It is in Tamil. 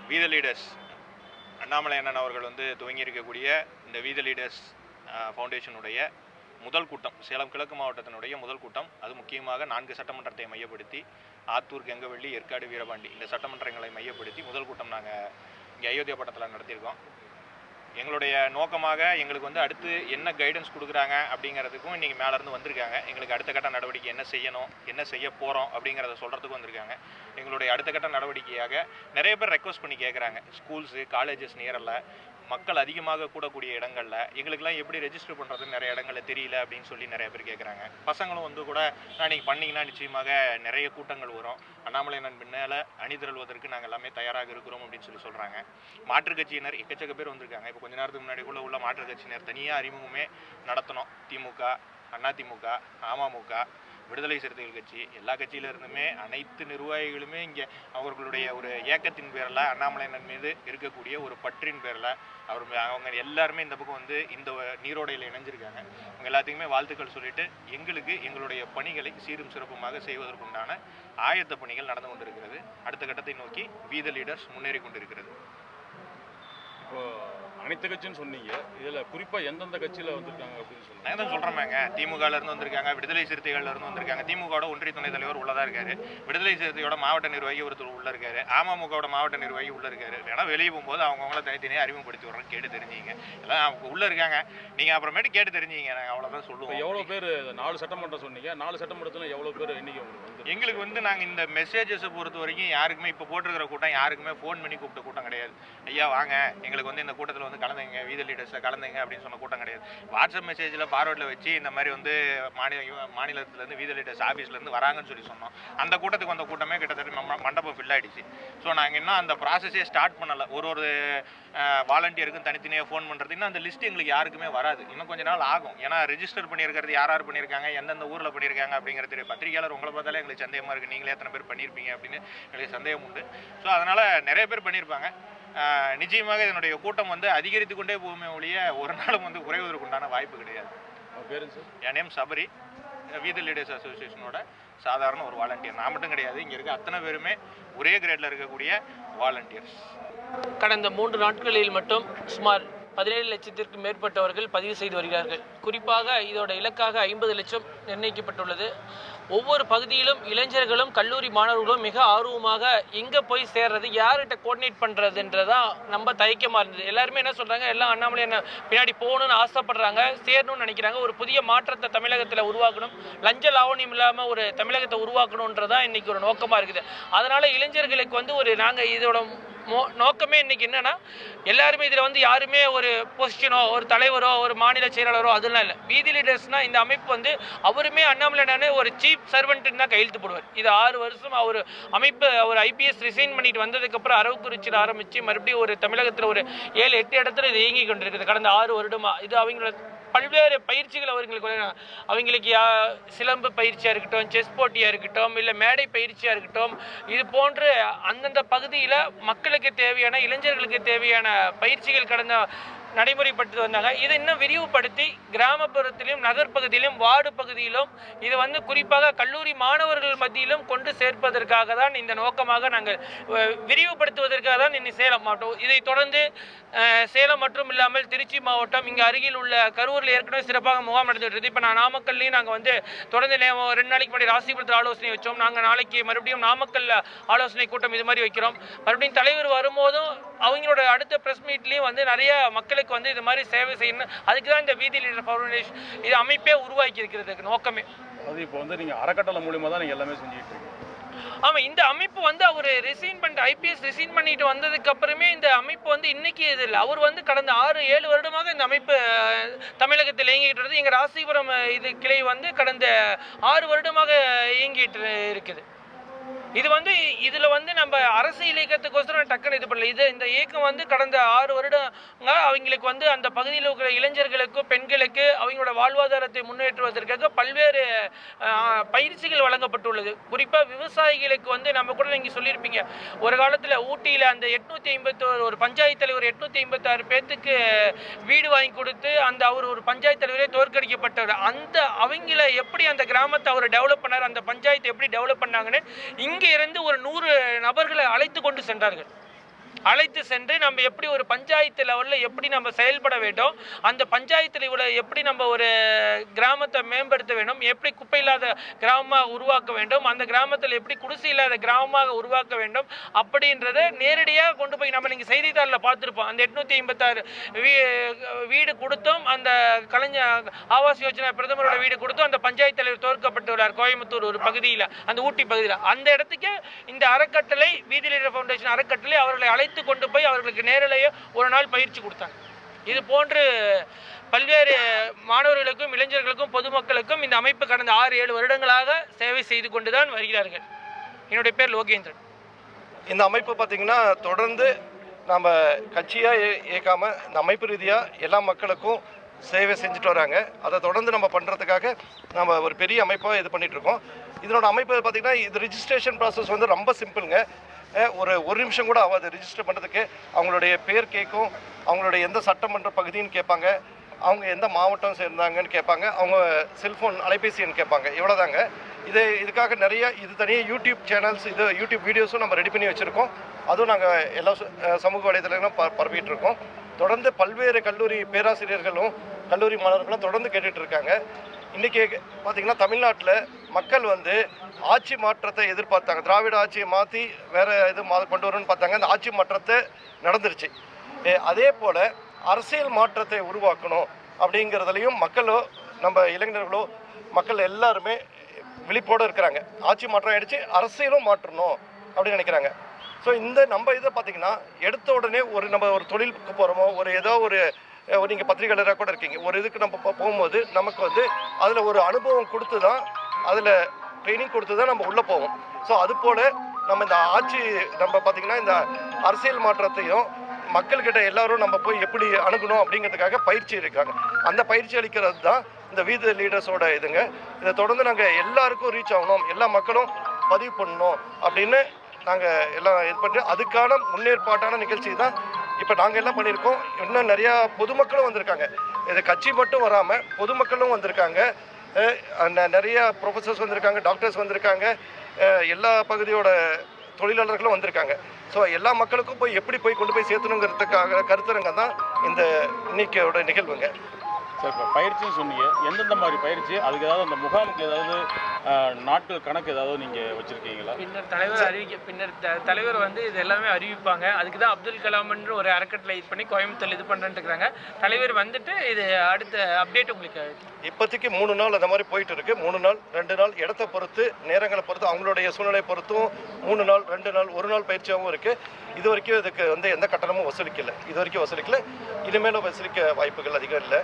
வீத லீடர்ஸ் அண்ணாமலை அண்ணன் அவர்கள் வந்து துவங்கியிருக்கக்கூடிய இந்த வீத லீடர்ஸ் ஃபவுண்டேஷனுடைய முதல் கூட்டம், சேலம் கிழக்கு மாவட்டத்தினுடைய முதல் கூட்டம். அது முக்கியமாக 4 சட்டமன்றத்தை மையப்படுத்தி ஆத்தூர், கெங்கவள்ளி, ஏற்காடு, வீரபாண்டி இந்த சட்டமன்றங்களை மையப்படுத்தி முதல் கூட்டம் நாங்கள் இங்கே அயோத்தியா பட்டத்தில் நடத்தியிருக்கோம். எங்களுடைய நோக்கமாக எங்களுக்கு வந்து அடுத்து என்ன கைடன்ஸ் கொடுக்குறாங்க அப்படிங்கிறதுக்கும் இன்றைக்கி மேலேருந்து வந்திருக்காங்க. எங்களுக்கு அடுத்த கட்ட நடவடிக்கை என்ன செய்யணும், என்ன செய்ய போகிறோம் அப்படிங்கிறத சொல்கிறதுக்கும் வந்திருக்காங்க. எங்களுடைய அடுத்த கட்ட நடவடிக்கையாக நிறைய பேர் ரெக்வஸ்ட் பண்ணி கேட்குறாங்க. ஸ்கூல்ஸு, காலேஜஸ் நியரில் மக்கள் அதிகமாக கூடக்கூடிய இடங்களில் எங்களுக்கெல்லாம் எப்படி ரெஜிஸ்டர் பண்ணுறதுன்னு நிறைய இடங்களில் தெரியல அப்படின்னு சொல்லி நிறைய பேர் கேட்குறாங்க. பசங்களும் வந்து கூட நீங்கள் பண்ணிங்கன்னா நிச்சயமாக நிறைய கூட்டங்கள் வரும், அண்ணாமலை அண்ணன் பின்னால் அணிதிரள்வதற்கு நாங்கள் எல்லாமே தயாராக இருக்கிறோம் அப்படின்னு சொல்லி சொல்கிறாங்க. மாற்றுக் கட்சியினர் எக்கச்சக்க பேர் வந்திருக்காங்க. இப்போ கொஞ்ச நேரத்துக்கு முன்னாடி கூட உள்ள மாற்றுக் கட்சியினர் தனியாக அறிமுகமே நடத்தணும். திமுக, அதிமுக, அமமுக, விடுதலை சிறுத்தைகள் கட்சி, எல்லா கட்சியிலிருந்துமே அனைத்து நிர்வாகிகளுமே இங்கே அவர்களுடைய ஒரு ஏக்கத்தின் பேரில், அண்ணாமலை அண்ணன் மீது இருக்கக்கூடிய ஒரு பற்றின் பேரில் அவங்க எல்லாருமே இந்த பக்கம் வந்து இந்த நீரோடையில் இணைஞ்சிருக்காங்க. அவங்க எல்லாத்துக்குமே வாழ்த்துக்கள் சொல்லிட்டு எங்களுக்கு எங்களுடைய பணிகளை சீரும் சிறப்புமாக செய்வதற்குண்டான ஆயத்த பணிகள் நடந்து கொண்டிருக்கிறது. அடுத்த கட்டத்தை நோக்கி வீத லீடர்ஸ் முன்னேறி கொண்டிருக்கிறது. இப்போ அனைத்து கட்சின்னு சொன்னீங்க, இதில் குறிப்பாக எந்தெந்த கட்சியில் வந்திருக்காங்க அப்படின்னு சொல்லுங்கள். நான் தான் சொல்கிறேங்க, திமுகலேருந்து வந்திருக்காங்க, விடுதலை சிறுத்தைகள்லேருந்து வந்திருக்காங்க. திமுகவோட ஒன்றிய துணைத் தலைவர் உள்ளதாக இருக்காரு, விடுதலை சிறுத்தையோட மாவட்ட நிர்வாகி ஒருத்தர் உள்ளே இருக்காரு, அமமுகவோட மாவட்ட நிர்வாகி உள்ளே இருக்காரு. ஏன்னா வெளியே போகும்போது அவங்கவுங்கள தனித்தனியாக அறிமுகப்படுத்தி விட்றோம், கேட்டு தெரிஞ்சிங்க. எல்லாம் அவங்க உள்ளே இருக்காங்க, நீங்கள் அப்புறமேட்டு கேட்டு தெரிஞ்சிங்க. நாங்கள் அவ்வளோதான் சொல்லுவோம். எவ்வளோ பேர் 4 சட்டமன்றம் சொன்னீங்க, 4 சட்டமன்றத்தில் எவ்வளோ பேர் இன்னைக்கு உங்களுக்கு எங்களுக்கு வந்து நாங்கள் இந்த மெசேஜஸை பொறுத்த வரைக்கும் யாருக்குமே இப்போ போட்டிருக்கிற கூட்டம் யாருக்குமே ஃபோன் பண்ணி கூப்பிட்ட கூட்டம் கிடையாது. ஐயா வாங்க எங்களுக்கு வந்து இந்த கூட்டத்தில் வந்து கலந்துங்க, வீத லீடர்ஸை கலந்துங்க அப்படின்னு சொன்ன கூட்டம் கிடையாது. வாட்ஸ்அப் மெசேஜில் ஃபார்வர்டில் வச்சு இந்த மாதிரி வந்து மாநிலத்திலேருந்து வீத லீடர்ஸ் ஆஃபீஸ்லேருந்து வராங்கன்னு சொல்லி சொன்னோம். அந்த கூட்டத்துக்கு வந்த கூட்டமே கிட்டத்தட்ட மண்டபம் ஃபில் ஆகிடுச்சு. ஸோ நாங்கள் இன்னும் அந்த ப்ராசஸே ஸ்டார்ட் பண்ணலை. ஒரு வாலண்டியருக்கும் தனித்தனியாக ஃபோன் பண்ணுறது இன்னும் அந்த லிஸ்ட் எங்களுக்கு யாருக்குமே வராது. இன்னும் கொஞ்ச நாள் ஆகும். ஏன்னா ரெஜிஸ்டர் பண்ணியிருக்கிறது யார் பண்ணியிருக்காங்க, எந்தெந்த ஊரில் பண்ணியிருக்காங்க அப்படிங்கிறது பத்திரிகையாளர் உங்களை பார்த்தாலே எங்களுக்கு சந்தேகமாக இருக்குது. நீங்களே எத்தனை பேர் பண்ணியிருப்பீங்க அப்படின்னு எங்களுக்கு சந்தேகம் உண்டு. ஸோ அதனால் நிறைய பேர் பண்ணியிருப்பாங்க. நிச்சயமாக இதனுடைய கூட்டம் வந்து அதிகரித்து கொண்டே போகுமே ஒழிய ஒரு நாளும் வந்து குறைவதற்குண்டான வாய்ப்பு கிடையாது. என் நேம் சபரி, வீத லீடர்ஸ் அசோசியேஷனோட சாதாரண ஒரு வாலண்டியர். நான் மட்டும் கிடையாது, இங்கே இருக்க அத்தனை பேருமே ஒரே கிரேடில் இருக்கக்கூடிய வாலண்டியர்ஸ். கடந்த 3 நாட்களில் மட்டும் சுமார் 17 லட்சத்திற்கும் மேற்பட்டவர்கள் பதிவு செய்து வருகிறார்கள். குறிப்பாக இதோட இலக்காக 50 லட்சம் நிர்ணயிக்கப்பட்டுள்ளது. ஒவ்வொரு பகுதியிலும் இளைஞர்களும் கல்லூரி மாணவர்களும் மிக ஆர்வமாக எங்கே போய் சேர்றது, யார்கிட்ட கோஆர்டினேட் பண்ணுறதுன்றதான் நம்ம தயக்கமாக இருந்தது. எல்லாருமே என்ன சொல்கிறாங்க, எல்லாம் அண்ணாமலை என்ன பின்னாடி போகணும்னு ஆசைப்படுறாங்க, சேரணும்னு நினைக்கிறாங்க. ஒரு புதிய மாற்றத்தை தமிழகத்தில் உருவாக்கணும், லஞ்ச லாவணியம் இல்லாமல் ஒரு தமிழகத்தை உருவாக்கணுன்றதான் இன்றைக்கி ஒரு நோக்கமாக இருக்குது. அதனால் இளைஞர்களுக்கு வந்து நாங்கள் இதோட நோக்கமே இன்னைக்கு என்னன்னா, எல்லாருமே இதில் வந்து யாருமே ஒரு பொசிஷனோ, ஒரு தலைவரோ, ஒரு மாநில செயலாளரோ அதெல்லாம் இல்லை. வீதி லீடர்ஸ்னா இந்த அமைப்பு வந்து அவருமே அண்ணாமலை ஒரு சீஃப் சர்வெண்ட்டுன்னு தான் கையெழுத்து போடுவார். இது 6 வருஷம் அவர் அமைப்பு அவர் IPS ரிசைன் பண்ணிட்டு வந்ததுக்கப்புறம் அரவக்குறிச்சியில் ஆரம்பித்து மறுபடியும் ஒரு தமிழகத்தில் ஒரு 7-8 இடத்துல இது இயங்கி கொண்டிருக்குது கடந்த 6 வருடமாக. இது அவங்களோட பல்வேறு பயிற்சிகள் அவங்களுக்கு சிலம்பு பயிற்சியாக இருக்கட்டும், செஸ் போட்டியாக இருக்கட்டும், இல்லை மேடை பயிற்சியாக இருக்கட்டும், இது போன்று அந்தந்த பகுதியில் மக்களுக்கு தேவையான, இளைஞர்களுக்கு தேவையான பயிற்சிகள் கடந்த நடைமுறைப்படுத்தி வந்தாங்க. இதை இன்னும் விரிவுபடுத்தி கிராமப்புறத்திலும் நகர்ப்பகுதியிலும் வார்டு பகுதியிலும் இது வந்து குறிப்பாக கல்லூரி மாணவர்கள் மத்தியிலும் கொண்டு சேர்ப்பதற்காக தான் இந்த நோக்கமாக நாங்கள் விரிவுபடுத்துவதற்காக தான் இன்னும் சேலம் மாவட்டம். இதை தொடர்ந்து சேலம் மற்றும் இல்லாமல் திருச்சி மாவட்டம், இங்கே அருகில் உள்ள கரூரில் ஏற்கனவே சிறப்பாக முகாம் நடந்துட்டு. இப்போ நாமக்கல்லையும் நாங்கள் வந்து தொடர்ந்து 2 நாளைக்கு முன்னாடி ராசிபுரத்தில் ஆலோசனை வச்சோம். நாங்கள் நாளைக்கு மறுபடியும் நாமக்கல் ஆலோசனை கூட்டம் இது மாதிரி வைக்கிறோம். மறுபடியும் தலைவர் வரும்போதும் அவங்களோட அடுத்த ப்ரெஸ் மீட்லேயும் வந்து நிறைய மக்களுக்கு வந்து இது மாதிரி சேவை செய்யணும். அதுக்கு தான் இந்த வீதி லீடர் ஃபவுண்டேஷன் இது அமைப்பே உருவாக்கி இருக்கிறதுக்கு நோக்கமே. அது இப்போ வந்து நீங்கள் அறக்கட்டளை மூலியமாக தான் நீங்கள் எல்லாமே செஞ்சுட்டு இருக்கீங்க. ஆமாம், இந்த அமைப்பு வந்து அவர் ரிசைன் பண்ணிட்டு IPS ரிசைன் பண்ணிட்டு வந்ததுக்கு அப்புறமே இந்த அமைப்பு வந்து இன்னைக்கு இது இல்லை. அவர் வந்து கடந்த 6-7 வருடமாக இந்த அமைப்பு தமிழகத்தில் இயங்கிட்டு இருக்குது. எங்கள் ராசிபுரம் இது கிளை வந்து கடந்த 6 வருடமாக இயங்கிட்டு இருக்குது. இது வந்து இதில் வந்து நம்ம அரசியல் இயக்கத்துக்கோசரம் டக்குன்னு இது பண்ணல. இந்த இயக்கம் வந்து கடந்த 6 வருடங்க அவங்களுக்கு வந்து அந்த பகுதியில் இருக்கிற இளைஞர்களுக்கும் பெண்களுக்கு அவங்களோட வாழ்வாதாரத்தை முன்னேற்றுவதற்காக பல்வேறு பயிற்சிகள் வழங்கப்பட்டுள்ளது. குறிப்பாக விவசாயிகளுக்கு வந்து நம்ம கூட நீங்கள் சொல்லியிருப்பீங்க, ஒரு காலத்தில் ஊட்டியில் அந்த 851 ஒரு பஞ்சாயத்து தலைவர் 856 பேர்த்துக்கு வீடு வாங்கி கொடுத்து அவர் ஒரு பஞ்சாயத்து தலைவரே தோற்கடிக்கப்பட்டவர். அவங்கள எப்படி அந்த கிராமத்தை அவர் டெவலப் பண்ணார், அந்த பஞ்சாயத்தை எப்படி டெவலப் பண்ணாங்கன்னு இங்கே இருந்து ஒரு 100 நபர்களை அழைத்து கொண்டு சென்றார்கள். அழைத்து சென்று நம்ம எப்படி ஒரு பஞ்சாயத்து லெவலில் எப்படி நம்ம செயல்பட வேண்டும், அந்த பஞ்சாயத்தில் இவ்வளோ எப்படி நம்ம ஒரு கிராமத்தை மேம்படுத்த வேண்டும், எப்படி குப்பை இல்லாத கிராமமாக உருவாக்க வேண்டும், அந்த கிராமத்தில் எப்படி குடிசை இல்லாத கிராமமாக உருவாக்க வேண்டும் அப்படின்றத நேரடியாக கொண்டு போய் நம்ம நீங்கள் செய்தித்தாளில் பார்த்துருப்போம். அந்த 856 வீடு கொடுத்தும், அந்த கலைஞர் ஆவாஸ் யோஜனா பிரதமரோட வீடு கொடுத்தும் அந்த பஞ்சாயத்து தலைவர் தோற்கப்பட்டுள்ளார் கோயம்புத்தூர் ஒரு பகுதியில், அந்த ஊட்டி பகுதியில். அந்த இடத்துக்கு இந்த அறக்கட்டளை வீதி லீடர் ஃபவுண்டேஷன் அறக்கட்டளை அவர்களை அழைத்து கொண்டு போய் அவர்களுக்கு நேரிலேயே ஒரு நாள் பயிற்சி கொடுத்தாங்க. இது போன்று பல்வேறு மாணவர்களுக்கும் இளைஞர்களுக்கும் பொதுமக்களுக்கும் இந்த அமைப்பு கடந்த 6-7 வருடங்களாக சேவை செய்து கொண்டுதான் வருகிறார்கள். என்னுடைய பேர் லோகேந்திரன். இந்த அமைப்பு பார்த்திங்கன்னா தொடர்ந்து நம்ம கட்சியாக இயக்காமல் இந்த அமைப்பு ரீதியாக எல்லா மக்களுக்கும் சேவை செஞ்சுட்டு வராங்க. அதை தொடர்ந்து நம்ம பண்ணுறதுக்காக நம்ம ஒரு பெரிய அமைப்பாக இது பண்ணிகிட்ருக்கோம். இதனோட அமைப்பு பார்த்திங்கன்னா இது ரிஜிஸ்ட்ரேஷன் ப்ராசஸ் வந்து ரொம்ப சிம்பிளுங்க. ஒரு நிமிஷம் கூட ஆகாது ரிஜிஸ்டர் பண்ணுறதுக்கு. அவங்களுடைய பேர் கேட்கும், அவங்களுடைய எந்த சட்டமன்ற பகுதின்னு கேட்பாங்க, அவங்க எந்த மாவட்டம் சேர்ந்தாங்கன்னு கேட்பாங்க, அவங்க செல்ஃபோன் அலைபேசி எண் கேட்பாங்க. இவ்வளோதாங்க. இதுக்காக நிறைய தனியாக யூடியூப் சேனல்ஸ், யூடியூப் வீடியோஸும் நம்ம ரெடி பண்ணி வச்சுருக்கோம். அதுவும் நாங்கள் எல்லா சமூக வலைதளங்களும் பரப்பிட்டு இருக்கோம். தொடர்ந்து பல்வேறு கல்லூரி பேராசிரியர்களும் கல்லூரி மாணவர்களும் தொடர்ந்து கேட்டுட்டு இருக்காங்க. இன்றைக்கி பார்த்திங்கன்னா தமிழ்நாட்டில் மக்கள் வந்து ஆட்சி மாற்றத்தை எதிர்பார்த்தாங்க. திராவிட ஆட்சியை மாற்றி வேறு இது கொண்டு வரணும்னு பார்த்தாங்க. அந்த ஆட்சி மாற்றத்தை நடந்துருச்சு. அதே போல் அரசியல் மாற்றத்தை உருவாக்கணும் அப்படிங்கிறதுலையும் மக்களோ நம்ம இளைஞர்களோ மக்கள் எல்லாருமே விழிப்போடு இருக்கிறாங்க. ஆட்சி மாற்றம் ஆகிடுச்சு, அரசியலும் மாற்றணும் அப்படின்னு நினைக்கிறாங்க. ஸோ நம்ம இதை பார்த்திங்கன்னா எடுத்த உடனே நம்ம ஒரு தொழிலுக்கு போகிறோமோ, நீங்கள் பத்திரிகையாளராக கூட இருக்கீங்க, ஒரு இதுக்கு நம்ம போகும்போது நமக்கு வந்து அதில் ஒரு அனுபவம் கொடுத்து தான், அதில் ட்ரைனிங் கொடுத்து தான் நம்ம உள்ளே போவோம். ஸோ அதுபோல் நம்ம இந்த நம்ம பார்த்திங்கன்னா இந்த அரசியல் மாற்றத்தையும் மக்கள்கிட்ட எல்லோரும் நம்ம போய் எப்படி அணுகணும் அப்படிங்கிறதுக்காக பயிற்சி இருக்காங்க. அந்த பயிற்சி அளிக்கிறது தான் இந்த வீதி லீடர்ஸோட இதுங்க. இதை தொடர்ந்து நாங்கள் எல்லாருக்கும் ரீச் ஆகணும், எல்லா மக்களும் பதிவு பண்ணணும் அப்படின்னு நாங்கள் எல்லாம் இது பண்ணி அதுக்கான முன்னேற்பாட்டான நிகழ்ச்சி தான் இப்போ நாங்கள் எல்லாம் பண்ணியிருக்கோம். இன்னும் நிறையா பொதுமக்களும் வந்திருக்காங்க. இது கட்சி மட்டும் வராமல் பொதுமக்களும் வந்திருக்காங்க. நிறைய ப்ரொஃபஸர்ஸ் வந்திருக்காங்க, டாக்டர்ஸ் வந்திருக்காங்க, எல்லா பகுதியோட தொழிலாளர்களும் வந்திருக்காங்க. ஸோ எல்லா மக்களுக்கும் எப்படி கொண்டு போய் சேர்த்தணுங்கிறதுக்காக கருத்தரங்கம் தான் இந்த இன்னைக்கோட நிகழ்வுங்க. சார், இப்போ பயிற்சின்னு சொன்னீங்க, எந்தெந்த மாதிரி பயிற்சி, அதுக்கு ஏதாவது அந்த முகாமுக்கு ஏதாவது நாட்கள் கணக்கு ஏதாவது நீங்கள் வச்சுருக்கீங்களா? பின்னர் தலைவர் வந்து இது எல்லாமே அறிவிப்பாங்க. அதுக்கு தான் அப்துல் கலாம்ன்ற ஒரு அறக்கட்டளை இது பண்ணி கோயம்புத்தூர் இது பண்ணுறேன்னு இருக்கிறாங்க. தலைவர் வந்துட்டு இது அடுத்த அப்டேட் உங்களுக்கு இப்போதைக்கு 3 நாள் அந்த மாதிரி போயிட்டு இருக்கு. 3 நாள் 2 நாள் இடத்தை பொறுத்து, நேரங்களை பொறுத்து, அவங்களுடைய சூழ்நிலை பொறுத்தும் 3 நாள் 2 நாள் 1 நாள் பயிற்சியாகவும் இருக்குது. இது வரைக்கும் இதுக்கு வந்து எந்த கட்டணமும் வசூலிக்கலை. இனிமேலும் வசூலிக்க வாய்ப்புகள் அதிகம் இல்லை.